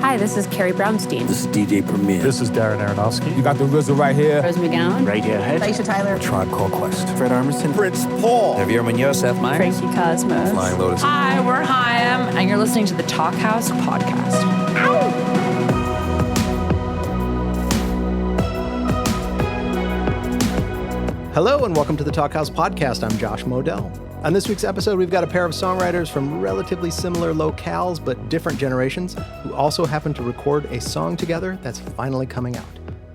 Hi, this is Carrie Brownstein. This is DJ Premier. This is Darren Aronofsky. You got the RZA right here. Rose McGowan. Radiohead. Aisha Tyler. Tribe Called Quest. Fred Armisen. Prince Paul. Javier Munoz. Seth Meyers. Frankie Cosmos. Flying Lotus. Hi, we're Chaim, and you're listening to the Talkhouse Podcast. Hello and welcome to the Talkhouse Podcast. I'm Josh Modell. On this week's episode, we've got a pair of songwriters from relatively similar locales but different generations who also happen to record a song together that's finally coming out.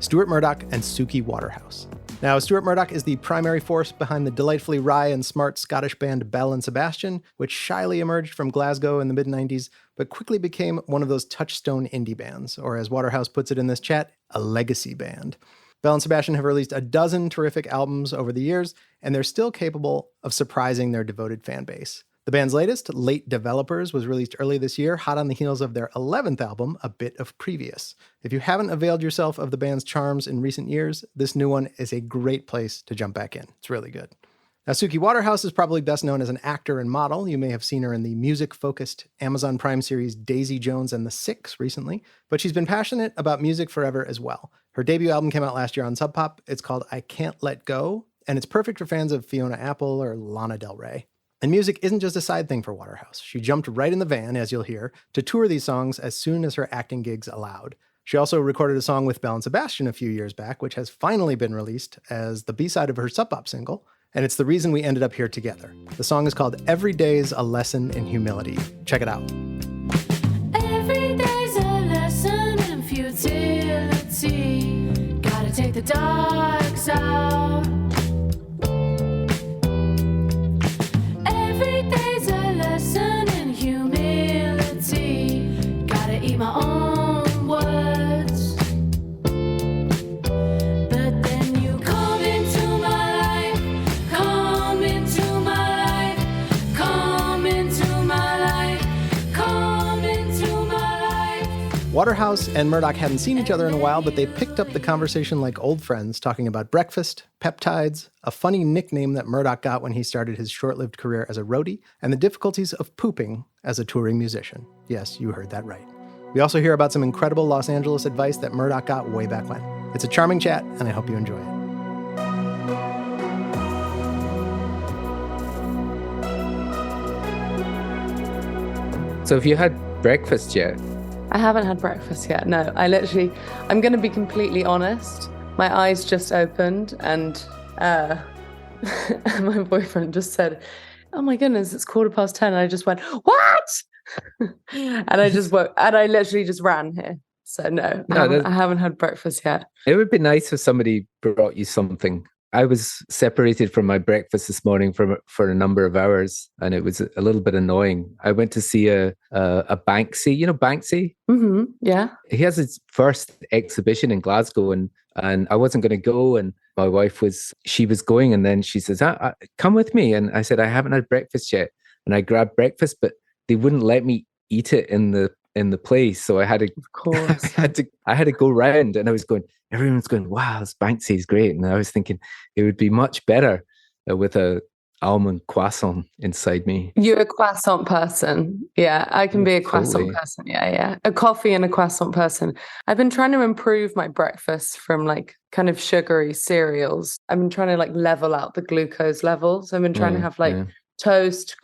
Stuart Murdoch and Suki Waterhouse. Now, Stuart Murdoch is the primary force behind the delightfully wry and smart Scottish band Belle and Sebastian, which shyly emerged from Glasgow in the mid-90s, but quickly became one of those touchstone indie bands, or as Waterhouse puts it in this chat, a legacy band. Belle and Sebastian have released a dozen terrific albums over the years, and they're still capable of surprising their devoted fan base. The band's latest, Late Developers, was released early this year, hot on the heels of their 11th album, A Bit of Previous. If you haven't availed yourself of the band's charms in recent years, this new one is a great place to jump back in. It's really good. Now, Suki Waterhouse is probably best known as an actor and model. You may have seen her in the music-focused Amazon Prime series Daisy Jones and the Six recently, but she's been passionate about music forever as well. Her debut album came out last year on Sub Pop. It's called I Can't Let Go, and it's perfect for fans of Fiona Apple or Lana Del Rey. And music isn't just a side thing for Waterhouse. She jumped right in the van, as you'll hear, to tour these songs as soon as her acting gigs allowed. She also recorded a song with Belle and Sebastian a few years back, which has finally been released as the B-side of her Sub Pop single, and it's the reason we ended up here together. The song is called Every Day's a Lesson in Humility. Check it out. Every day's a lesson in futility. Gotta take the darks out. Every day's a lesson in humility. Gotta eat my own words. But then you come into my life, come into my life, come into my life, come into my life. Waterhouse and Murdoch hadn't seen each other in a while, but they picked up the conversation like old friends, talking about breakfast, peptides, a funny nickname that Murdoch got when he started his short-lived career as a roadie, and the difficulties of pooping as a touring musician. Yes, you heard that right. We also hear about some incredible Los Angeles advice that Murdoch got way back when. It's a charming chat, and I hope you enjoy it. So have you had breakfast yet? I haven't had breakfast yet. No, I'm going to be completely honest. My eyes just opened and my boyfriend just said, "Oh my goodness, it's 10:15." And I just went, "What?" and I literally just ran here. So no, I haven't had breakfast yet. It would be nice if somebody brought you something. I was separated from my breakfast this morning for a number of hours, and it was a little bit annoying. I went to see a Banksy. You know Banksy? Mm-hmm. Yeah. He has his first exhibition in Glasgow, and I wasn't going to go, and my wife was going, and then she says, "Come with me." And I said, "I haven't had breakfast yet," and I grabbed breakfast, but they wouldn't let me eat it in the place, so I had to. Of course, I had to go round, and I was going. Everyone's going, "Wow, this Banksy is great," and I was thinking it would be much better with a almond croissant inside me. You're a croissant person. Yeah, I can be a croissant person. Yeah. A coffee and a croissant person. I've been trying to improve my breakfast from like kind of sugary cereals. I've been trying to like level out the glucose levels. I've been trying to have like toast,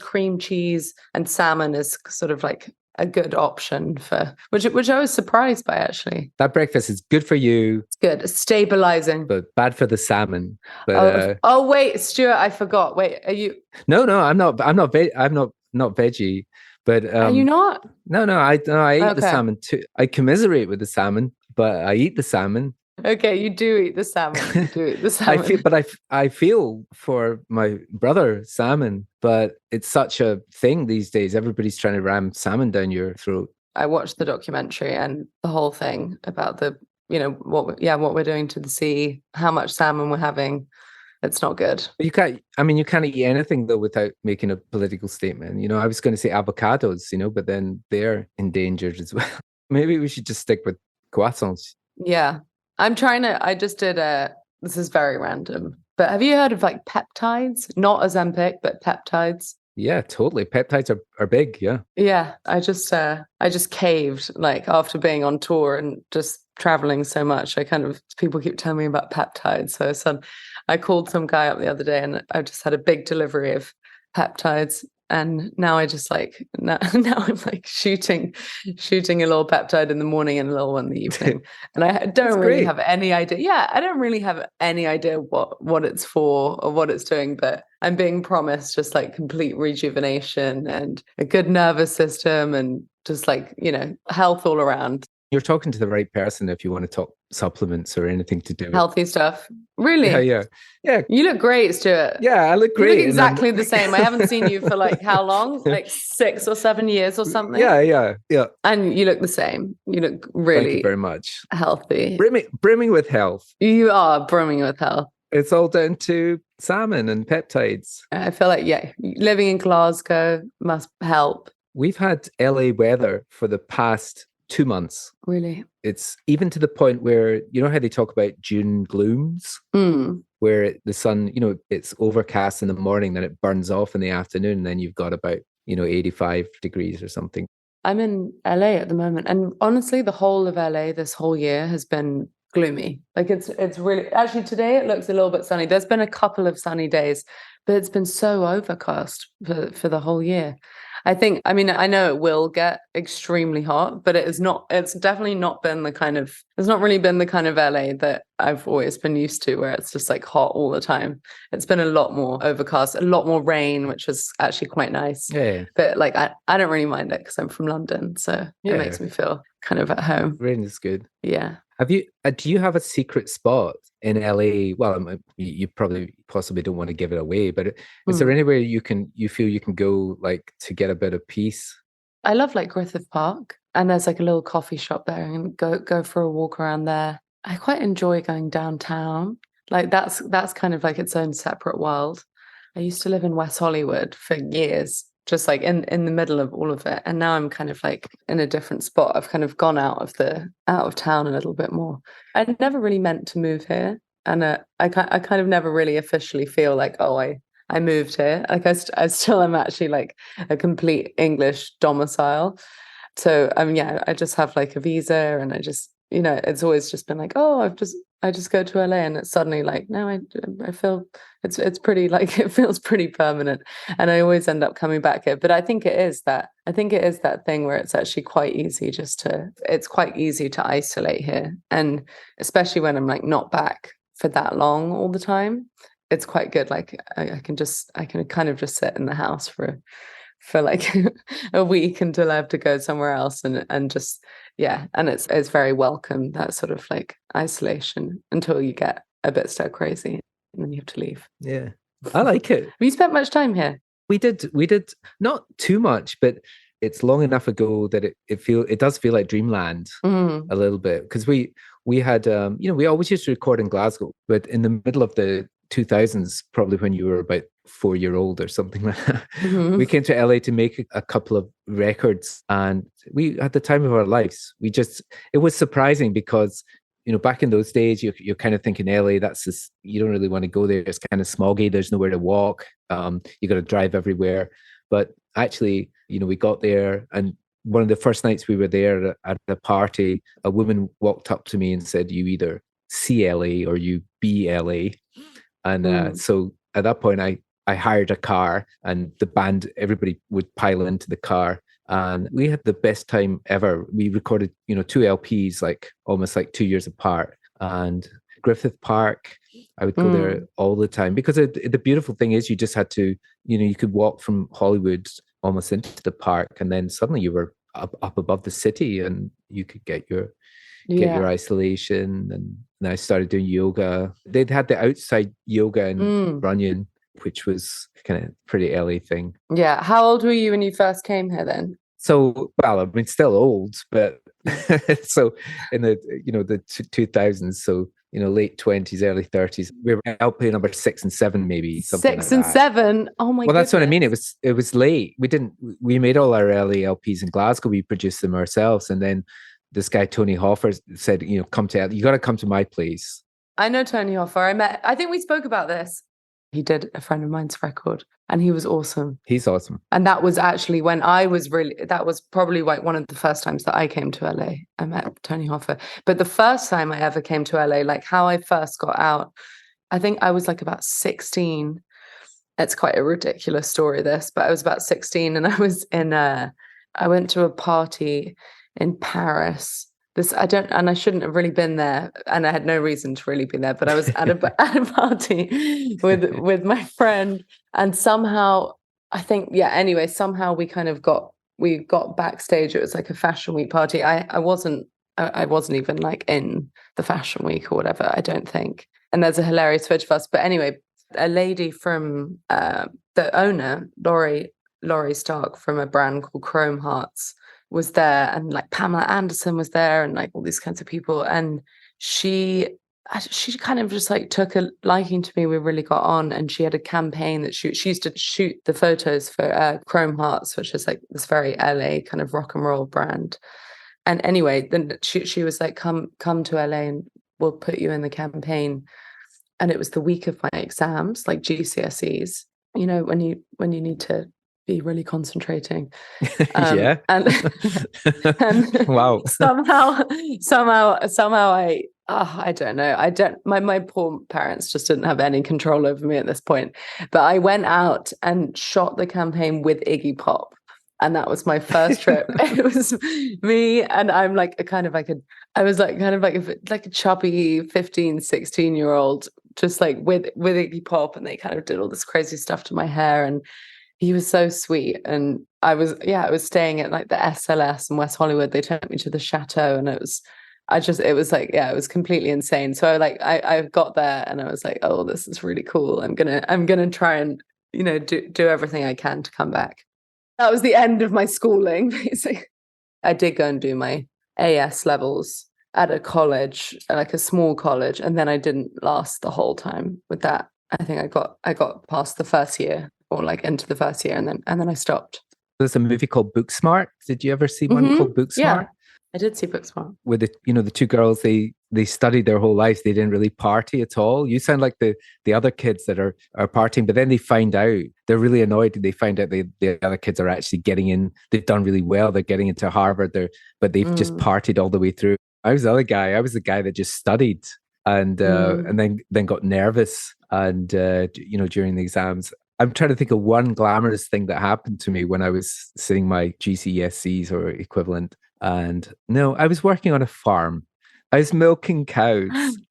cream cheese, and salmon is sort of like a good option for which I was surprised by actually. That breakfast is good for you. It's good. It's stabilizing. But bad for the salmon. But, wait, Stuart, I forgot. Wait, are you? No, I'm not veggie. But are you not? No, I eat the salmon too. I commiserate with the salmon, but I eat the salmon. Okay, you do eat the salmon. I feel for my brother salmon, but it's such a thing these days. Everybody's trying to ram salmon down your throat. I watched the documentary and the whole thing about what we're doing to the sea, how much salmon we're having. It's not good. You can't eat anything though without making a political statement. You know, I was going to say avocados, but then they're endangered as well. Maybe we should just stick with croissants. Yeah. I just did this is very random, but have you heard of like peptides? Not Ozempic, but peptides. Yeah, totally. Peptides are big. Yeah. Yeah, I just caved like after being on tour and just traveling so much. People keep telling me about peptides. So I called some guy up the other day and I just had a big delivery of peptides. And now I just like now I'm like shooting a little peptide in the morning and a little one in the evening. And I don't really have any idea. Yeah, I don't really have any idea what it's for or what it's doing, but I'm being promised just like complete rejuvenation and a good nervous system and just like, health all around. You're talking to the right person if you want to talk supplements or anything to do with Healthy stuff. Really? Yeah. You look great, Stuart. Yeah, I look great. You look exactly the same. I haven't seen you for like how long? Like 6 or 7 years or something? Yeah. And you look the same. You look really Thank you very much. Healthy. Brimming with health. You are brimming with health. It's all down to salmon and peptides. I feel like, living in Glasgow must help. We've had LA weather for the past 2 months. Really? It's even to the point where, you know how they talk about June glooms? Where the sun, it's overcast in the morning, then it burns off in the afternoon, and then you've got about, 85 degrees or something. I'm in LA at the moment. And honestly, the whole of LA this whole year has been gloomy. Like it's really, actually today it looks a little bit sunny. There's been a couple of sunny days, but it's been so overcast for the whole year. I know it will get extremely hot, but it's definitely not been it's not really been the kind of LA that I've always been used to, where it's just like hot all the time. It's been a lot more overcast, a lot more rain, which is actually quite nice. Yeah. But like, I don't really mind it because I'm from London. So it makes me feel kind of at home. Rain is good. Yeah. Do you have a secret spot in LA? Well, you probably possibly don't want to give it away, but is there anywhere you feel you can go like to get a bit of peace? I love like Griffith Park, and there's like a little coffee shop there, and go for a walk around there. I quite enjoy going downtown. Like that's kind of like its own separate world. I used to live in West Hollywood for years, just like in the middle of all of it. And now I'm kind of like in a different spot. I've kind of gone out of town a little bit more. I never really meant to move here. And I kind of never really officially feel like, oh, I moved here. Like I still am actually like a complete English domicile. So I just have like a visa, and I just, it's always just been like, oh, I just go to LA, and it's suddenly like, no, I feel it's pretty, like it feels pretty permanent, and I always end up coming back here. But I think it is that thing where it's actually quite easy it's quite easy to isolate here, and especially when I'm like not back for that long all the time, it's quite good. Like I can kind of just sit in the house for like a week until I have to go somewhere else, and just and it's very welcome, that sort of like isolation, until you get a bit stir crazy and then you have to leave. Yeah, I like it. Have you spent much time here? We did not too much, but it's long enough ago that it does feel like dreamland a little bit, because we had we always used to record in Glasgow, but in the middle of the 2000s, probably when you were about 4-year-old or something like that, we came to LA to make a couple of records, and we had the time of our lives. It was surprising because, back in those days, you're kind of thinking LA, that's just, you don't really want to go there. It's kind of smoggy. There's nowhere to walk. You got to drive everywhere. But actually, we got there, and one of the first nights we were there at a party, a woman walked up to me and said, "You either see LA or you be LA." And so at that point, I hired a car, and the band, everybody would pile into the car, and we had the best time ever. We recorded, 2 LPs, like almost like 2 years apart. And Griffith Park, I would go there all the time, because the beautiful thing is you just had to, you could walk from Hollywood almost into the park, and then suddenly you were up above the city, and you could get your isolation. And I started doing yoga. They'd had the outside yoga in Runyon, which was kind of pretty LA thing. Yeah. How old were you when you first came here then? So, well, I mean, still old, but so in the 2000s, so late 20s, early 30s, we were LP number 6 and 7, maybe something 6 and 7. Oh my! Well, that's what I mean. It was late. We made all our early LPs in Glasgow. We produced them ourselves, and then this guy Tony Hoffer said, you got to come to my place. I know Tony Hoffer. I think we spoke about this. He did a friend of mine's record and he was awesome. He's awesome. And that was actually when that was probably like one of the first times that I came to LA. I met Tony Hoffa. But the first time I ever came to LA, like how I first got out, I think I was like about 16. It's quite a ridiculous story, this, but I was about 16 and I went to a party in Paris. I shouldn't have really been there, and I had no reason to really be there, but I was at a party with my friend, and somehow somehow we got backstage. It was like a fashion week party. I wasn't even like in the fashion week or whatever, I don't think. And there's a hilarious footage of us. But anyway, a lady from the owner, Laurie Stark, from a brand called Chrome Hearts, was there, and like Pamela Anderson was there, and like all these kinds of people. And she kind of just like took a liking to me. We really got on, and she had a campaign that she used to shoot the photos for Chrome Hearts, which is like this very LA kind of rock and roll brand. And anyway, then she was like, come to LA and we'll put you in the campaign. And it was the week of my exams, like GCSEs, you know, when you need to be really concentrating. Yeah. And Wow. somehow I don't know. My poor parents just didn't have any control over me at this point. But I went out and shot the campaign with Iggy Pop. And that was my first trip. It was me, and I'm like a chubby 15, 16-year-old, just like with Iggy Pop, and they kind of did all this crazy stuff to my hair, and he was so sweet. And I was staying at like the SLS in West Hollywood. They took me to the chateau, and it was completely insane. So I got there and I was like, oh, this is really cool. I'm gonna try and, you know, do everything I can to come back. That was the end of my schooling, basically. I did go and do my AS levels at a college, like a small college, and then I didn't last the whole time with that. I think I got past the first year, or like into the first year, and then I stopped. There's a movie called Booksmart. Did you ever see one called Booksmart? Yeah, I did see Booksmart. With the two girls, they studied their whole lives. They didn't really party at all. You sound like the other kids that are partying, but then they find out, they're really annoyed. They find out the other kids are actually getting in. They've done really well. They're getting into Harvard. But they've just partied all the way through. I was the other guy. I was the guy that just studied and then got nervous and during the exams. I'm trying to think of one glamorous thing that happened to me when I was sitting my GCSEs or equivalent. And no, I was working on a farm. I was milking cows.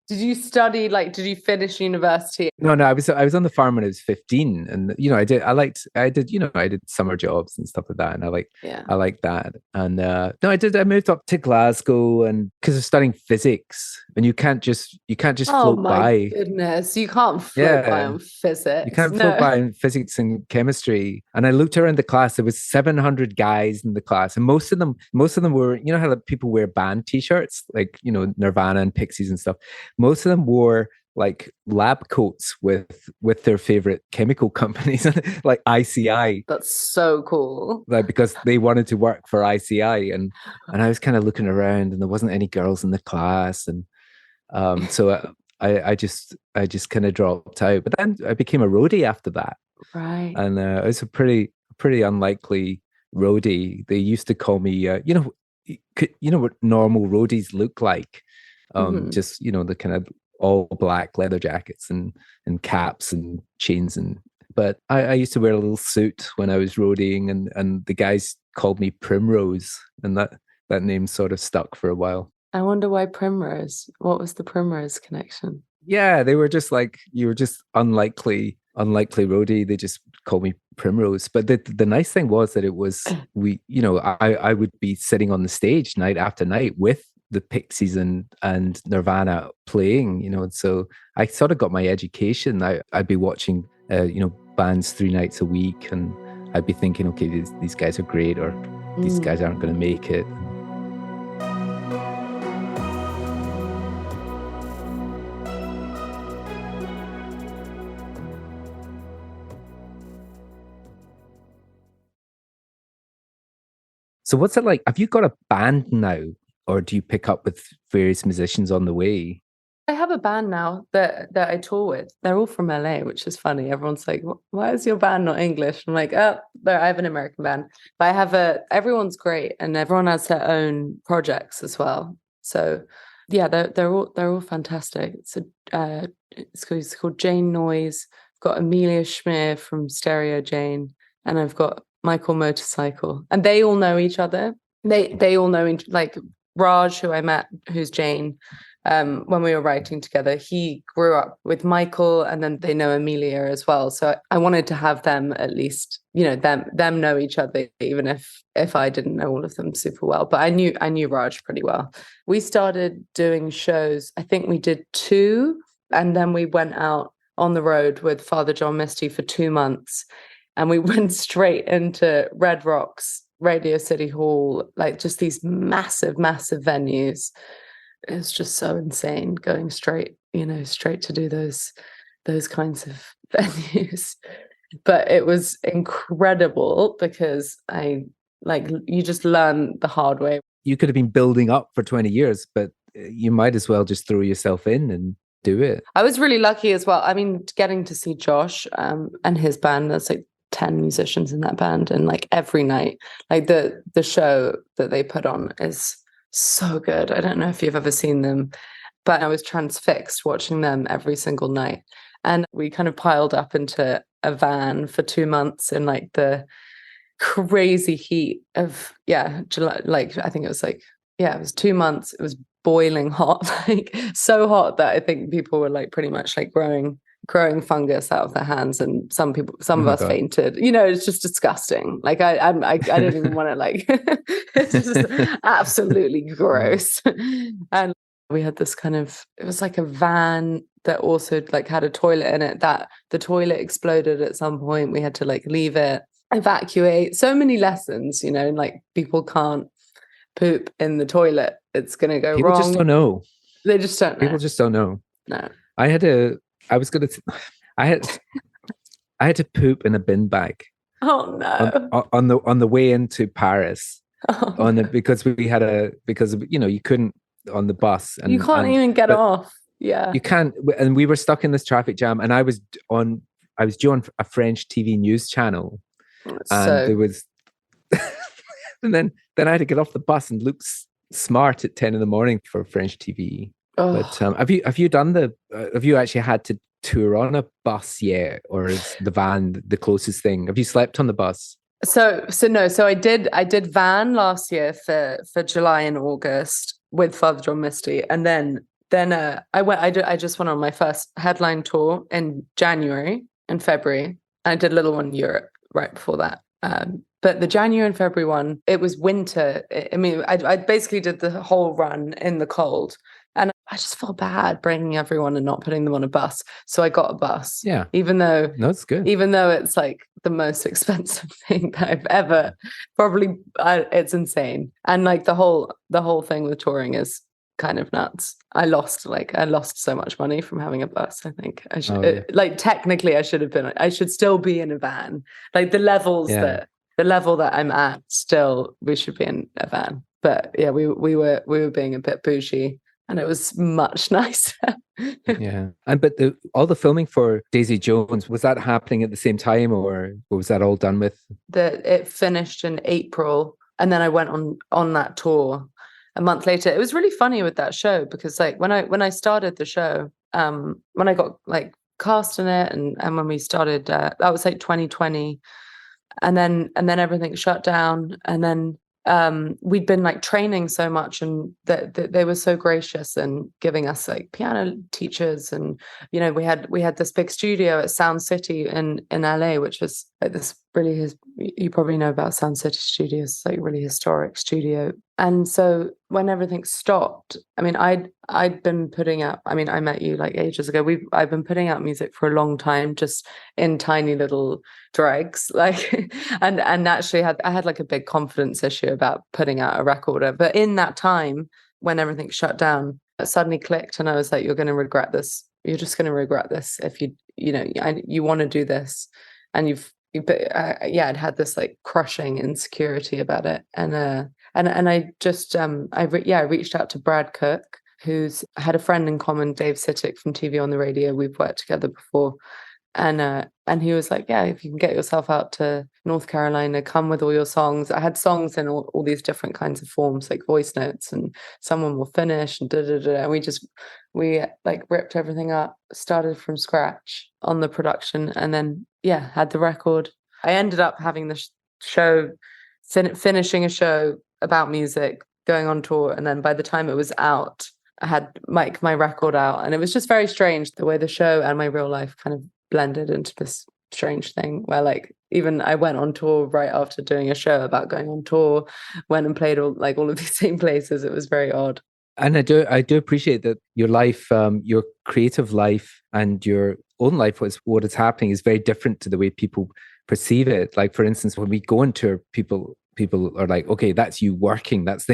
Did you study, did you finish university? No, I was on the farm when I was 15, and I did summer jobs and stuff like that, and I liked that. And I moved up to Glasgow, and because of studying physics, and you can't just float by. Oh my goodness, you can't float by on physics. You can't float by in physics and chemistry. And I looked around the class. There was 700 guys in the class, and most of them were, you know how people wear band T-shirts, like Nirvana and Pixies and stuff. Most of them wore like lab coats with their favorite chemical companies, like ICI. That's so cool. Like, because they wanted to work for ICI, and I was kind of looking around, and there wasn't any girls in the class, and so I just kind of dropped out. But then I became a roadie after that, right? And it was a pretty unlikely roadie. They used to call me, what normal roadies look like. Just the kind of all black leather jackets and caps and chains, but I used to wear a little suit when I was roadieing, and the guys called me Primrose, and that name sort of stuck for a while. I wonder why Primrose. What was the Primrose connection? Yeah, they were just like, you were just unlikely roadie. They just called me Primrose. But the nice thing was that it was I would be sitting on the stage night after night with the Pixies and Nirvana playing, and so I sort of got my education. I'd be watching bands 3 nights a week, and I'd be thinking, okay, these guys are great, or these guys aren't going to make it. So what's it like? Have you got a band now? Or do you pick up with various musicians on the way? I have a band now that I tour with. They're all from LA, which is funny. Everyone's like, why is your band not English? I'm like, I have an American band. But I have everyone's great, and everyone has their own projects as well. So yeah, they're all fantastic. It's called Jane Noise. I've got Amelia Schmier from Stereo Jane, and I've got Michael Motorcycle, and they all know each other. They all know, like Raj, who I met, who's Jane. When we were writing together, he grew up with Michael, and then they know Amelia as well. So I wanted to have them, at least, them know each other, even if I didn't know all of them super well. But I knew Raj pretty well. We started doing shows. I think we did 2, and then we went out on the road with Father John Misty for 2 months, and we went straight into Red Rocks, Radio City Hall, like just these massive, massive venues. It's just so insane going straight to do those kinds of venues. But it was incredible because you just learn the hard way. You could have been building up for 20 years, but you might as well just throw yourself in and do it. I was really lucky as well. I mean, getting to see Josh and his band, there's like 10 musicians in that band, and like every night, like the show that they put on is so good. I don't know if you've ever seen them, but I was transfixed watching them every single night. And we kind of piled up into a van for 2 months in like the crazy heat of July. Like I think it was it was 2 months. It was boiling hot, like so hot that I think people were like pretty much like growing fungus out of their hands, and some of us fainted. It's just disgusting. Like I didn't even want to, like it's just absolutely gross. And we had this it was like a van that also like had a toilet in it, that the toilet exploded at some point. We had to like leave it, evacuate. So many lessons, like people can't poop in the toilet. It's gonna go people wrong. Just don't know. They just don't know. People just don't know. No. I had to poop in a bin bag. Oh no! On the way into Paris, Oh, because you couldn't on the bus, and you can't even get off. Yeah, you can't. And we were stuck in this traffic jam, and I was due on a French TV news channel, and there was, and then I had to get off the bus and look smart at 10 in the morning for French TV. Oh. But have you actually had to tour on a bus yet, or is the van the closest thing? Have you slept on the bus? So I did van last year for July and August with Father John Misty, and then I just went on my first headline tour in January and February. I did a little one in Europe right before that. But the January and February one, it was winter. I mean, I basically did the whole run in the cold. And I just felt bad bringing everyone and not putting them on a bus. So I got a bus. Yeah. Even though it's good. Even though it's like the most expensive thing that I've ever it's insane. And like the whole thing with touring is kind of nuts. I lost so much money from having a bus. I think I should technically I should still be in a van. Like the level that I'm at, still we should be in a van. But yeah, we were being a bit bougie. And it was much nicer. Yeah. But all the filming for Daisy Jones, was that happening at the same time, or was that all done with? It finished in April, and then I went on that tour a month later. It was really funny with that show because like when I started the show, when I got like cast in it, and when we started, that was like 2020, and then everything shut down, and then we'd been like training so much, and that they were so gracious and giving us like piano teachers, and we had this big studio at Sound City in LA, which was like this really you probably know about Sound City Studios, like really historic studio. And so when everything stopped, I mean, I'd been putting out, I mean, I met you like ages ago. I've been putting out music for a long time, just in tiny little dregs, like, and actually I had like a big confidence issue about putting out a record. But in that time, when everything shut down, it suddenly clicked, and I was like, you're going to regret this. You're just going to regret this if you want to do this, and I'd had this like crushing insecurity about it, and I just I reached out to Brad Cook, who's had a friend in common, Dave Sittick from TV on the Radio. We've worked together before. And he was like, yeah, if you can get yourself out to North Carolina, come with all your songs. I had songs in all these different kinds of forms, like voice notes, and someone will finish and And we like ripped everything up, started from scratch on the production, and then, yeah, had the record. I ended up having the show, finishing a show about music, going on tour. And then by the time it was out, I had my record out. And it was just very strange the way the show and my real life kind of blended into this strange thing where, like, even I went on tour right after doing a show about going on tour, went and played all of these same places. It was very odd. And I do appreciate that your life, your creative life and your own life, what is happening is very different to the way people perceive it. Like, for instance, when we go on tour, people are like, okay, that's you working. That's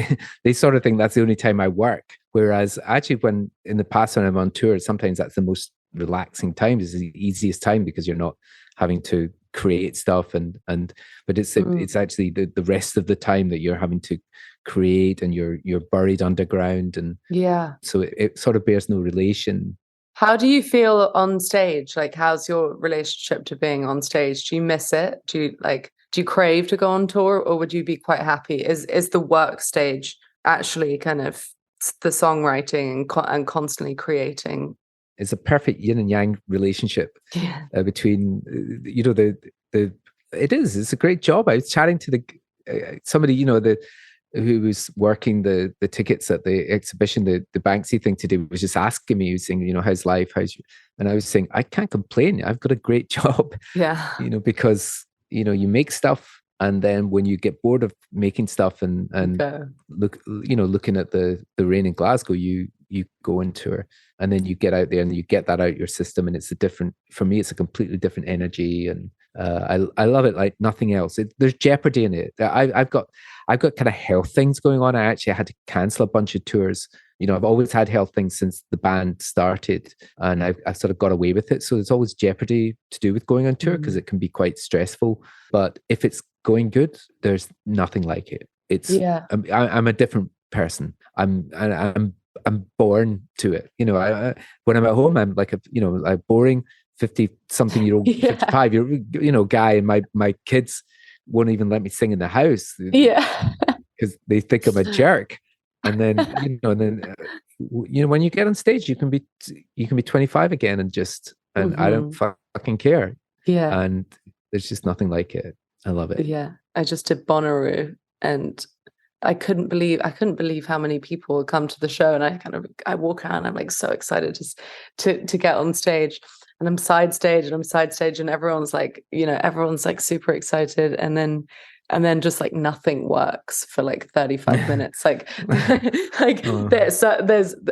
they sort of think that's the only time I work. Whereas actually, when in the past when I'm on tour, sometimes that's the most relaxing time, is the easiest time, because you're not having to create stuff but it's actually the rest of the time that you're having to create, and you're buried underground, and yeah, so it sort of bears no relation. How do you feel on stage? Like, how's your relationship to being on stage? Do you miss it? Do you crave to go on tour, or would you be quite happy? Is the work stage actually kind of the songwriting and constantly creating? It's a perfect yin and yang relationship between, it's a great job. I was chatting to somebody, who was working the tickets at the exhibition, the Banksy thing today, was just asking me, he was saying, how's life? And I was saying, I can't complain. I've got a great job. Yeah. Because, you make stuff, and then when you get bored of making stuff and looking at the rain in Glasgow, you go on tour, and then you get out there and you get that out your system, and for me, it's a completely different energy, and I love it like nothing else. There's jeopardy in it. I've got kind of health things going on. I actually had to cancel a bunch of tours. I've always had health things since the band started, and I've sort of got away with it. So there's always jeopardy to do with going on tour, because it can be quite stressful. But if it's going good, there's nothing like it. I'm a different person. I'm born to it. When I'm at home, I'm like a boring 50-something-year-old, 55-year-old, guy, and my kids won't even let me sing in the house. Because they think I'm a jerk. And then, when you get on stage, you can be 25 again, and I don't fucking care. Yeah. And there's just nothing like it. I love it. Yeah. I just did Bonnaroo, and I couldn't believe how many people would come to the show. And I walk around, I'm like so excited to get on stage, and I'm side stage, and everyone's like, everyone's like super excited. And then just like nothing works for like 35 minutes. There's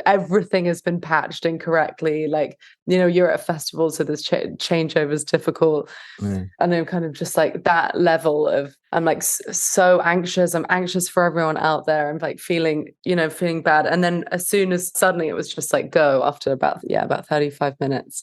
everything has been patched incorrectly. Like, you're at a festival, so this changeover is difficult. And I'm kind of just like that level of, I'm like so anxious. I'm anxious for everyone out there. I'm like feeling bad. And then as soon as suddenly it was just like go after about 35 minutes.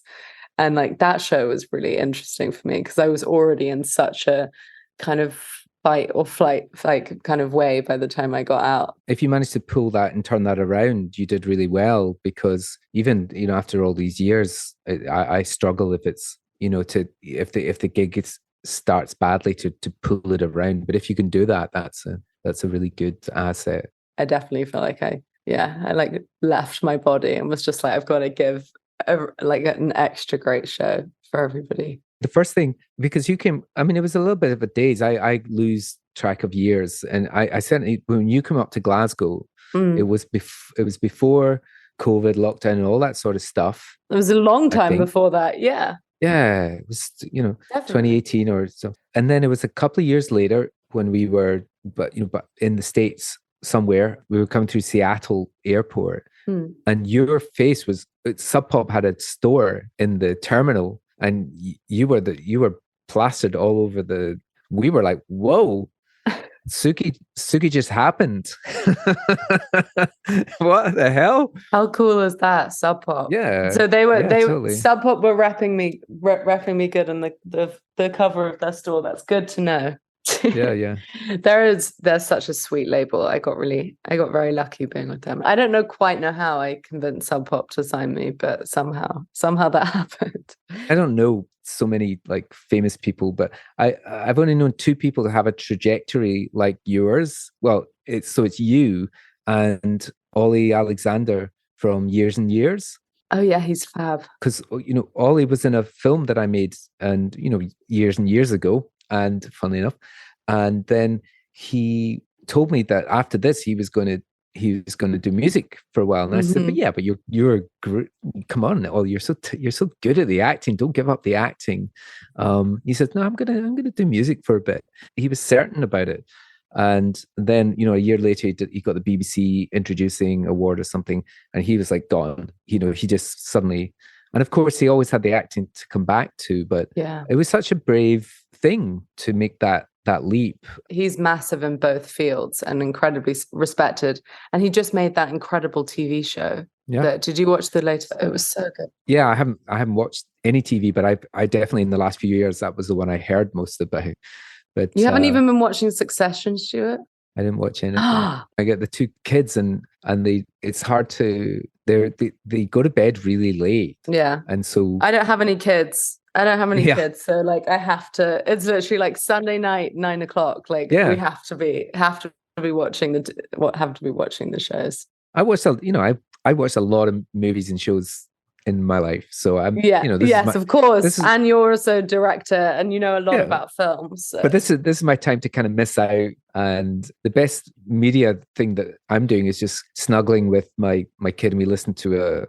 And like that show was really interesting for me, because I was already in such a kind of fight or flight like kind of way by the time I got out. If you managed to pull that and turn that around, you did really well, because even after all these years, I struggle if it's if the gig starts badly to pull it around. But if you can do that, that's a really good asset. I definitely feel like I like left my body and was just like, I've got to give an extra great show for everybody. The first thing, because it was a little bit of a daze. I lose track of years, and I certainly, when you come up to Glasgow, it was before COVID lockdown and all that sort of stuff. It was a long time before that, yeah. Yeah, it was 2018 or so, and then it was a couple of years later when we were, but in the States somewhere, we were coming through Seattle airport, and your face was, Sub Pop had a store in the terminal. And you were plastered all over we were like, whoa, Suki just happened. What the hell? How cool is that? Sub Pop. Yeah. So totally. Sub Pop were repping me good on the cover of their store. That's good to know. Yeah. There's such a sweet label. I got very lucky being with them. I don't quite know how I convinced Sub Pop to sign me, but somehow that happened. I don't know so many like famous people, but I've only known two people that have a trajectory like yours. Well, it's you and Ollie Alexander from Years and Years. Oh yeah, he's fab. Because Ollie was in a film that I made, and years and years ago. And funnily enough, and then he told me that after this he was going to do music for a while. And I said, but you're come on, Ollie, you're so good at the acting. Don't give up the acting. He said, no, I'm gonna do music for a bit. He was certain about it. And then, a year later, he got the BBC Introducing Award or something, and he was like gone. He just suddenly, and of course, he always had the acting to come back to, but it was such a brave thing to make that leap. He's massive in both fields and incredibly respected. And he just made that incredible TV show. Yeah. Did you watch the latest? It was so good. Yeah, I haven't watched any TV, but I definitely in the last few years that was the one I heard most about. But you haven't even been watching Succession, Stuart? I didn't watch anything. I get the two kids and it's hard to they go to bed really late. Yeah. And so I don't have any kids. Kids. So like I have to, it's literally like Sunday night, 9 o'clock. Like we have to be watching the shows. I watched I watched a lot of movies and shows in my life. So I'm of course. And you're also a director and you know a lot about films. So. But this is my time to kind of miss out. And the best media thing that I'm doing is just snuggling with my kid, and we listen to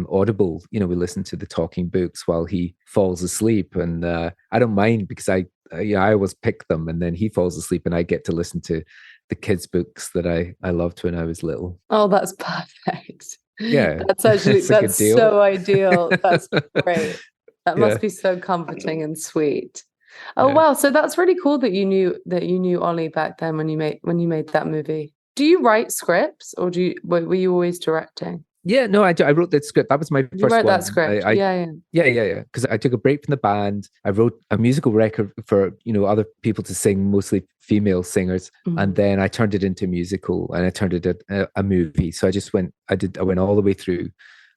Audible, we listen to the talking books while he falls asleep. And I don't mind because I always pick them, and then he falls asleep and I get to listen to the kids' books that I loved when I was little. Oh, that's perfect. Yeah, that's actually that's so ideal. That's great. That must be so comforting and sweet. Oh wow! So that's really cool that you knew Ollie back then when you made that movie. Do you write scripts, or were you always directing? Yeah, no, I wrote that script. That was my first one. You wrote that script. Yeah. Because I took a break from the band. I wrote a musical record for other people to sing, mostly female singers, and then I turned it into a musical, and I turned it into a movie. So I went all the way through,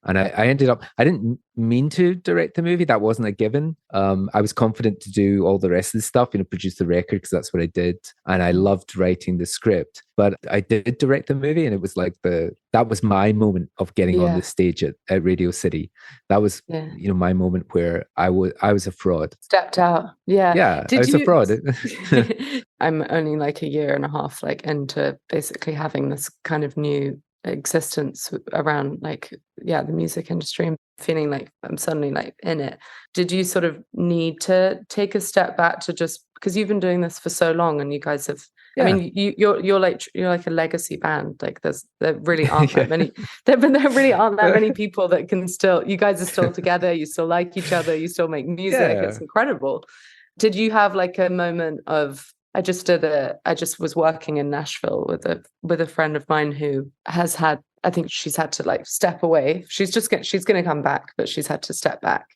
and I ended up. I didn't mean to direct the movie. That wasn't a given. I was confident to do all the rest of the stuff, produce the record, because that's what I did, and I loved writing the script. But I did direct the movie, and it was like that was my moment of getting on the stage at Radio City. That was my moment where I was a fraud. Stepped out. Yeah. I was a fraud. I'm only like a year and a half into basically having this kind of new existence around the music industry, and feeling like I'm suddenly in it. Did you sort of need to take a step back to just, because you've been doing this for so long and you guys have I mean, you're like a legacy band. Like there really aren't that many. There really aren't that many people that can still. You guys are still together. You still like each other. You still make music. It's incredible. Did you have a moment of? I just was working in Nashville with a friend of mine who has had. I think she's had to step away. She's going to come back, but she's had to step back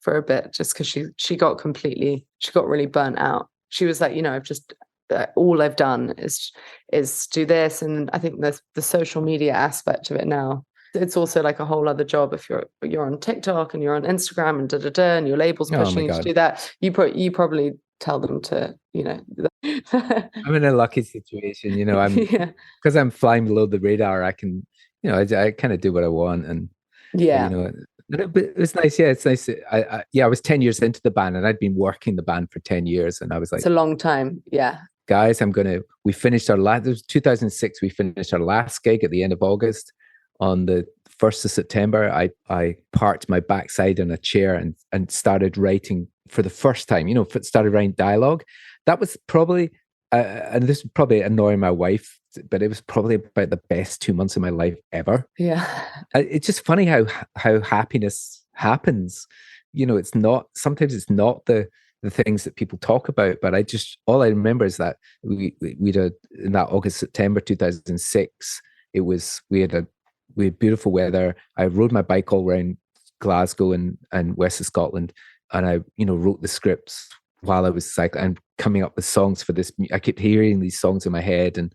for a bit just because she got really burnt out. She was like, I've just. All I've done is do this, and I think the social media aspect of it now, it's also like a whole other job. If you're on TikTok and you're on Instagram and and your label's pushing you to do that, you probably tell them to I'm in a lucky situation, I'm because I'm flying below the radar. I can I kind of do what I want, and but it's nice. Yeah, it's nice. I was 10 years into the band, and I'd been working the band for 10 years, and I was like, it's a long time. Yeah. Guys, we finished our last, it was 2006, we finished our last gig at the end of August. On the 1st of September, I parked my backside in a chair and started writing for the first time, started writing dialogue. That was probably, and this would probably annoy my wife, but it was probably about the best 2 months of my life ever. Yeah. It's just funny how happiness happens. Sometimes it's not the things that people talk about, but all I remember is that we did in that August, September 2006. We had beautiful weather. I rode my bike all around Glasgow and west of Scotland, and I wrote the scripts while I was cycling. And coming up with songs for this. I kept hearing these songs in my head and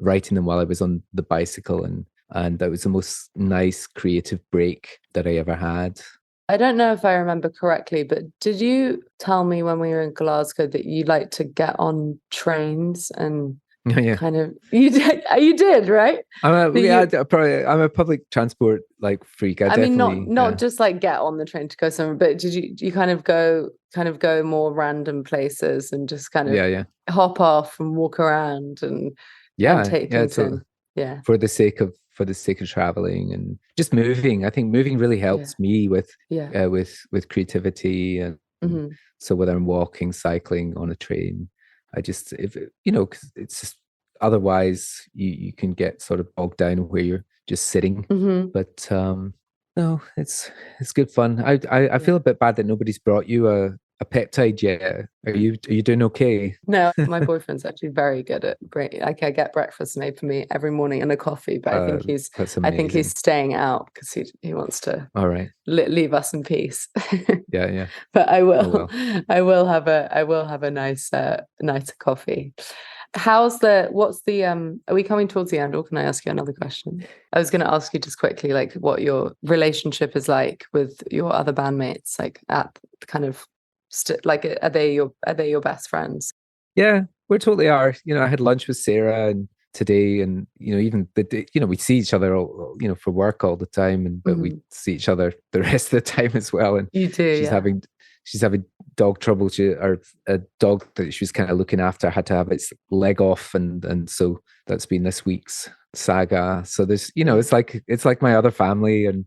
writing them while I was on the bicycle, and that was the most nice creative break that I ever had. I don't know if I remember correctly, but did you tell me when we were in Glasgow that you like to get on trains and Yeah. kind of you did, right? I'm a public transport like freak. I mean, not just like get on the train to go somewhere, but did you kind of go more random places and just kind of hop off and walk around and take things in? Yeah. For the sake of traveling and just moving. I think moving really helps me with creativity, and so whether I'm walking, cycling, on a train, I just, if because it's just, otherwise you can get sort of bogged down where you're just sitting. But no, it's good fun. I feel a bit bad that nobody's brought you a peptide yet. Are you doing okay? No, my boyfriend's actually very good at I get breakfast made for me every morning and a coffee, but I think he's staying out because he wants to leave us in peace. Yeah. But I will have a nice coffee. Are we coming towards the end, or can I ask you another question? I was going to ask you just quickly, like, what your relationship is like with your other bandmates, like at kind of are they your best friends? Yeah, we totally are. I had lunch with Sarah and today, and even the day, we see each other all, for work all the time, but we see each other the rest of the time as well. And you do. She's having dog trouble. A dog that she was kind of looking after had to have its leg off, and so that's been this week's saga. So there's it's like my other family, and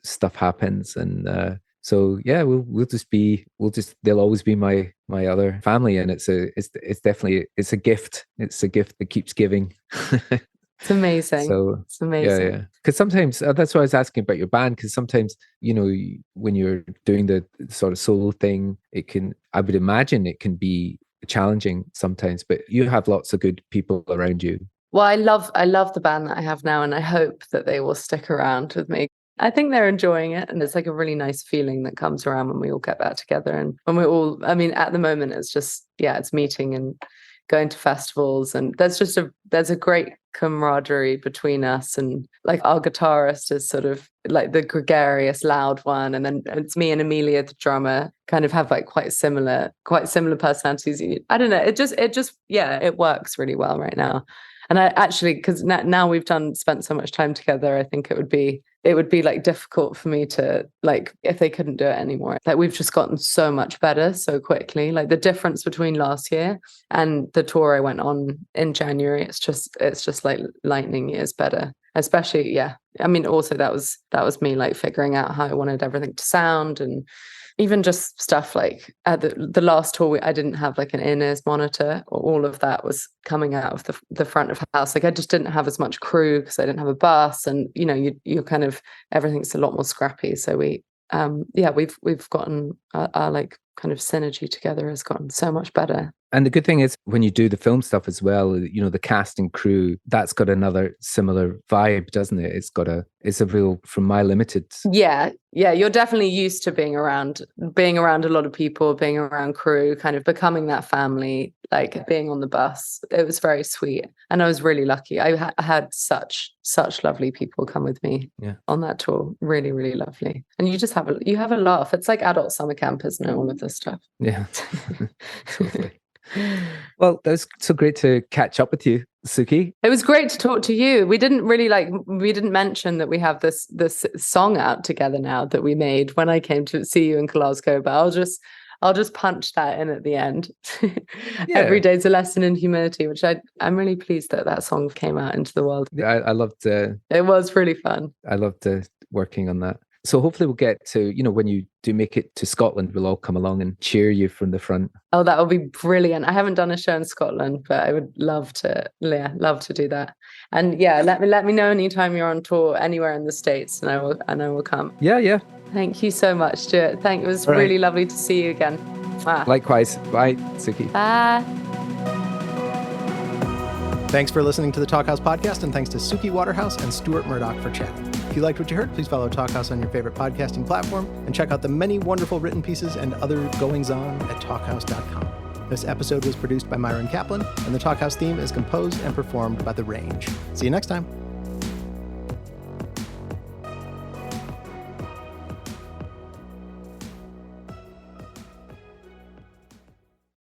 stuff happens, and so yeah, they'll always be my other family, and it's definitely a gift. It's a gift that keeps giving. It's amazing. So it's amazing. Yeah. Because sometimes that's why I was asking about your band. Because sometimes when you're doing the sort of solo thing, I would imagine it can be challenging sometimes. But you have lots of good people around you. Well, I love the band that I have now, and I hope that they will stick around with me. I think they're enjoying it, and it's like a really nice feeling that comes around when we all get back together. And when we're all, at the moment, it's just, it's meeting and going to festivals, and there's a great camaraderie between us. And like our guitarist is sort of like the gregarious, loud one, and then it's me and Amelia, the drummer, kind of have like quite similar personalities. I don't know. It works really well right now. And I actually, because now we've spent so much time together, I think it would be like difficult for me to, like, if they couldn't do it anymore. Like, we've just gotten so much better so quickly. Like, the difference between last year and the tour I went on in January, it's just like lightning years better. Especially, also that was me like figuring out how I wanted everything to sound, and even just stuff like at the last tour, I didn't have like an in-ears monitor. All of that was coming out of the front of house. Like, I just didn't have as much crew because I didn't have a bus, and you're kind of, everything's a lot more scrappy. So we've gotten our like kind of synergy together has gotten so much better. And the good thing is, when you do the film stuff as well, the cast and crew, that's got another similar vibe, doesn't it? It's a real, from my limited. Yeah. You're definitely used to being around a lot of people, being around crew, kind of becoming that family, like being on the bus. It was very sweet. And I was really lucky. I had such lovely people come with me on that tour. Really, really lovely. And you just have a laugh. It's like adult summer camp, isn't it? All of this stuff. Yeah. Totally. Well, that was so great to catch up with you, Suki. It was great to talk to you. We didn't mention that we have this song out together now that we made when I came to see you in Glasgow, but I'll just punch that in at the end. Every day's a lesson in humility, which I'm really pleased that song came out into the world. Yeah, I loved it. It was really fun. I loved working on that. So hopefully we'll get to, when you do make it to Scotland, we'll all come along and cheer you from the front. Oh, that would be brilliant. I haven't done a show in Scotland, but I would love to do that. And let me know anytime you're on tour anywhere in the States, and I will come. Yeah. Thank you so much, Stuart. It was really lovely to see you again. Likewise. Bye, Suki. Bye. Thanks for listening to the Talkhouse Podcast, and thanks to Suki Waterhouse and Stuart Murdoch for chatting. If you liked what you heard, please follow Talkhouse on your favorite podcasting platform, and check out the many wonderful written pieces and other goings-on at talkhouse.com. This episode was produced by Myron Kaplan, and the Talkhouse theme is composed and performed by The Range. See you next time.